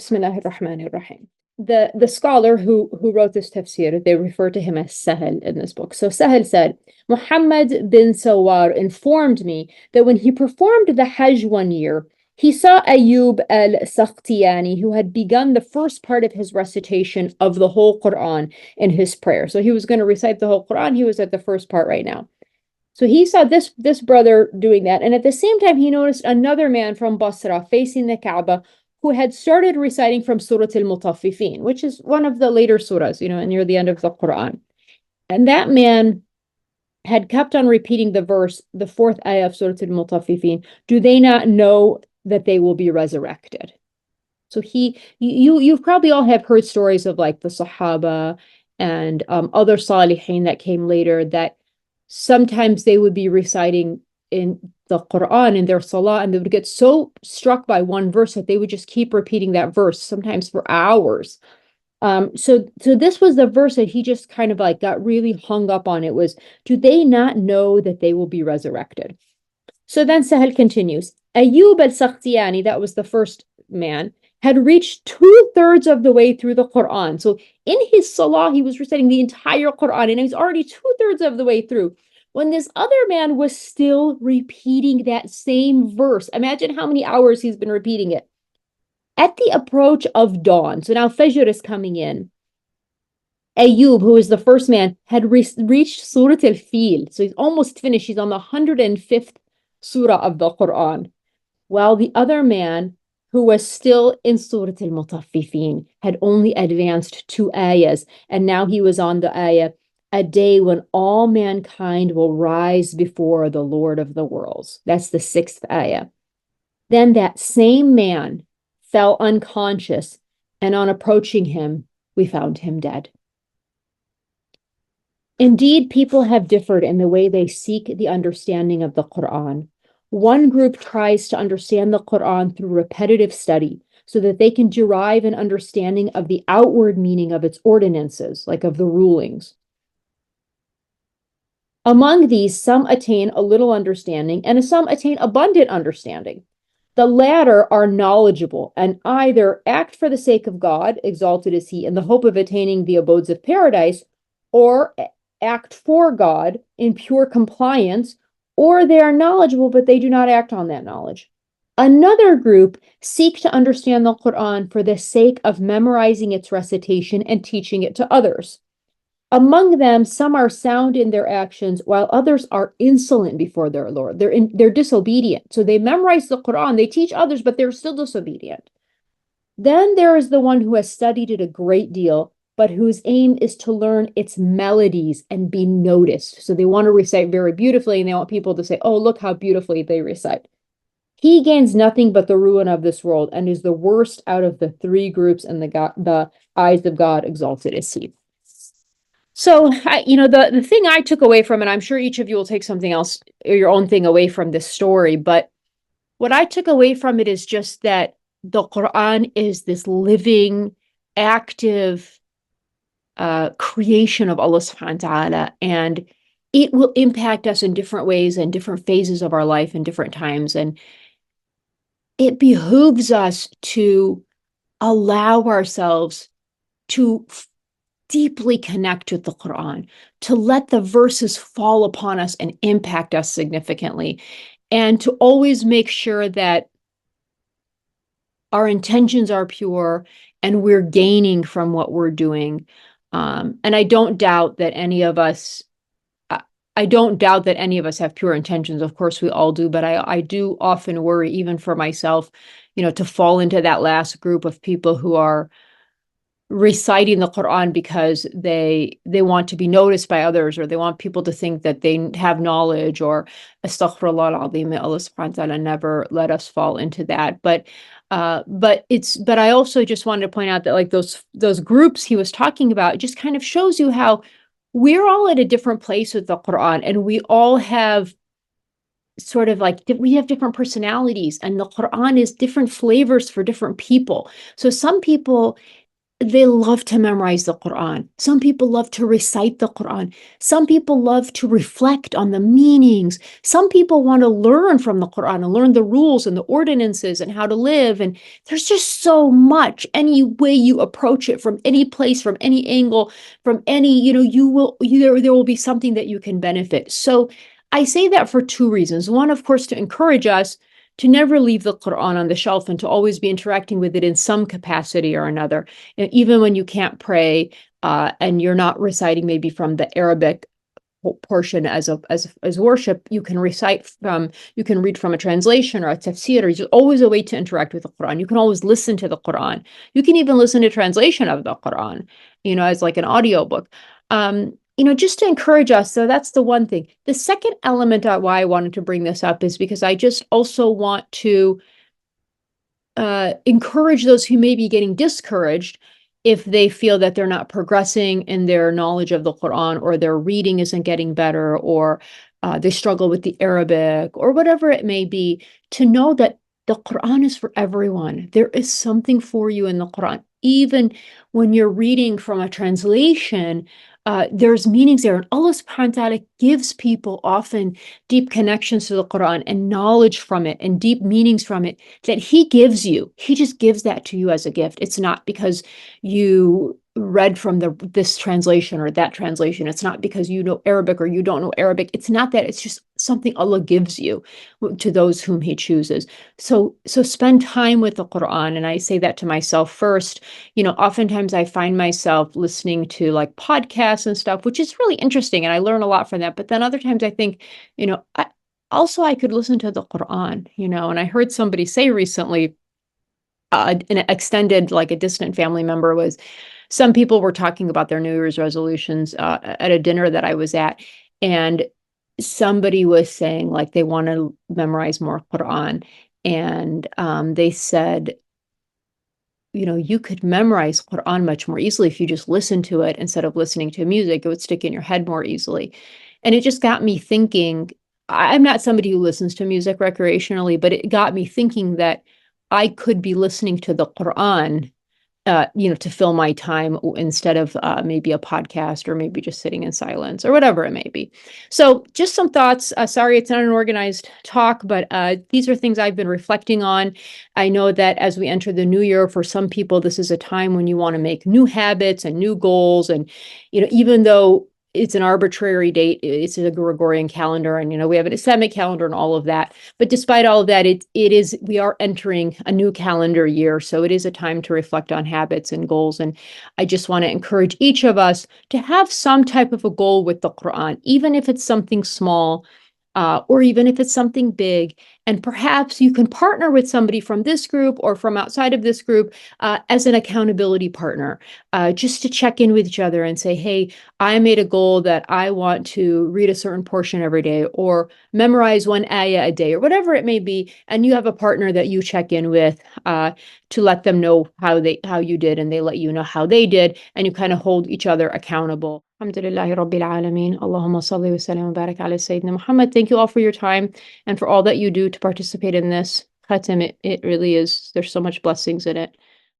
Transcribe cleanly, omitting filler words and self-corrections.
Bismillahir Rahmanir Rahim. The scholar who wrote this tafsir, they refer to him as Sahel in this book. So Sahel said, Muhammad bin Sawar informed me that when he performed the Hajj one year, he saw Ayub al-Sakhtiyani, who had begun the first part of his recitation of the whole Quran in his prayer. So he was going to recite the whole Quran. He was at the first part right now. So he saw this brother doing that. And at the same time, he noticed another man from Basra facing the Kaaba who had started reciting from Surah Al-Mutaffifin, which is one of the later surahs, near the end of the Quran. And that man had kept on repeating the verse, the fourth ayah of Surah Al-Mutaffifin, do they not know that they will be resurrected? So you've probably all have heard stories of like the Sahaba and other Salihin that came later, that sometimes they would be reciting in the Quran in their salah, and they would get so struck by one verse that they would just keep repeating that verse, sometimes for hours. So this was the verse that he just kind of like got really hung up on. It was, do they not know that they will be resurrected? So then Sahel continues, Ayub al-Sakhtiyani, that was the first man, had reached 2/3 of the way through the Quran. So in his salah, he was reciting the entire Quran, and he's already 2/3 of the way through, when this other man was still repeating that same verse. Imagine how many hours he's been repeating it. At the approach of dawn, so now Fajr is coming in, Ayub, who is the first man, had reached Surah Al-Fil. So he's almost finished. He's on the 105th surah of the Quran, while the other man, who was still in Surah Al-Mutaffifin, had only advanced 2 ayahs, and now he was on the ayah, a day when all mankind will rise before the Lord of the worlds. That's the 6th ayah. Then that same man fell unconscious, and on approaching him, we found him dead. Indeed, people have differed in the way they seek the understanding of the Quran. One group tries to understand the Quran through repetitive study so that they can derive an understanding of the outward meaning of its ordinances, like of the rulings. Among these, some attain a little understanding and some attain abundant understanding. The latter are knowledgeable and either act for the sake of God, exalted is He, in the hope of attaining the abodes of paradise, or act for God in pure compliance, or they are knowledgeable, but they do not act on that knowledge. Another group seek to understand the Quran for the sake of memorizing its recitation and teaching it to others. Among them, some are sound in their actions, while others are insolent before their Lord. They're disobedient. So they memorize the Quran, they teach others, but they're still disobedient. Then there is the one who has studied it a great deal, but whose aim is to learn its melodies and be noticed. So they want to recite very beautifully, and they want people to say, oh, look how beautifully they recite. He gains nothing but the ruin of this world and is the worst out of the three groups in the eyes of God, exalted is He. So, the thing I took away from it, I'm sure each of you will take something else or your own thing away from this story, but what I took away from it is just that the Quran is this living, active creation of Allah subhanahu wa ta'ala, and it will impact us in different ways and different phases of our life and different times. And it behooves us to allow ourselves to deeply connect with the Quran, to let the verses fall upon us and impact us significantly, and to always make sure that our intentions are pure and we're gaining from what we're doing. And I don't doubt that any of us have pure intentions. Of course, we all do, but I do often worry, even for myself, to fall into that last group of people who are reciting the Quran because they want to be noticed by others, or they want people to think that they have knowledge, or astaghfirullah al-azim, may Allah subhanahu wa ta'ala never let us fall into that. But I also just wanted to point out that like those groups he was talking about just kind of shows you how we're all at a different place with the Quran, and we all have sort of like, we have different personalities, and the Quran is different flavors for different people. So some people, they love to memorize the Quran. Some people love to recite the Quran. Some people love to reflect on the meanings. Some people want to learn from the Quran and learn the rules and the ordinances and how to live. And there's just so much. Any way you approach it, from any place, from any angle, from any, there will be something that you can benefit. So I say that for two reasons. One, of course, to encourage us to never leave the Quran on the shelf and to always be interacting with it in some capacity or another. Even when you can't pray and you're not reciting maybe from the Arabic portion as worship, you can read from a translation or a tafsir. There's always a way to interact with the Quran. You can always listen to the Quran. You can even listen to translation of the Quran, as like an audiobook. Just to encourage us. So that's the one thing. The second element why I wanted to bring this up is because I just also want to encourage those who may be getting discouraged if they feel that they're not progressing in their knowledge of the Quran, or their reading isn't getting better, or they struggle with the Arabic, or whatever it may be, to know that the Quran is for everyone. There is something for you in the Quran. Even when you're reading from a translation, there's meanings there. And Allah subhanahu wa ta'ala gives people often deep connections to the Quran and knowledge from it and deep meanings from it that He gives you. He just gives that to you as a gift. It's not because you read from this translation or that translation. It's not because you know Arabic or you don't know Arabic. It's not that. It's just something Allah gives you to those whom He chooses. So spend time with the Quran. And I say that to myself first. Oftentimes I find myself listening to like podcasts and stuff, which is really interesting. And I learn a lot from that. But then other times I think, I could listen to the Quran, and I heard somebody say recently, an extended, like a distant family member some people were talking about their New Year's resolutions at a dinner that I was at. And somebody was saying like they want to memorize more Quran. And they said, you could memorize Quran much more easily if you just listen to it instead of listening to music. It would stick in your head more easily. And it just got me thinking. I'm not somebody who listens to music recreationally, but it got me thinking that I could be listening to the Quran, to fill my time instead of maybe a podcast, or maybe just sitting in silence, or whatever it may be. So just some thoughts. Sorry, it's not an organized talk, but these are things I've been reflecting on. I know that as we enter the new year, for some people, this is a time when you want to make new habits and new goals. And, even though it's an arbitrary date, it's a Gregorian calendar, and we have an Islamic calendar and all of that. But despite all of that, we are entering a new calendar year, so it is a time to reflect on habits and goals. And I just want to encourage each of us to have some type of a goal with the Quran, even if it's something small, or even if it's something big. And perhaps you can partner with somebody from this group or from outside of this group as an accountability partner, just to check in with each other and say, hey, I made a goal that I want to read a certain portion every day, or memorize one ayah a day, or whatever it may be. And you have a partner that you check in with to let them know how you did, and they let you know how they did, and you kind of hold each other accountable. Alhamdulillahi Rabbil Alameen. Allahumma salli wa sallim wa barak ala Sayyidina Muhammad. Thank you all for your time and for all that you do to participate in this Khatam. It really is, there's so much blessings in it.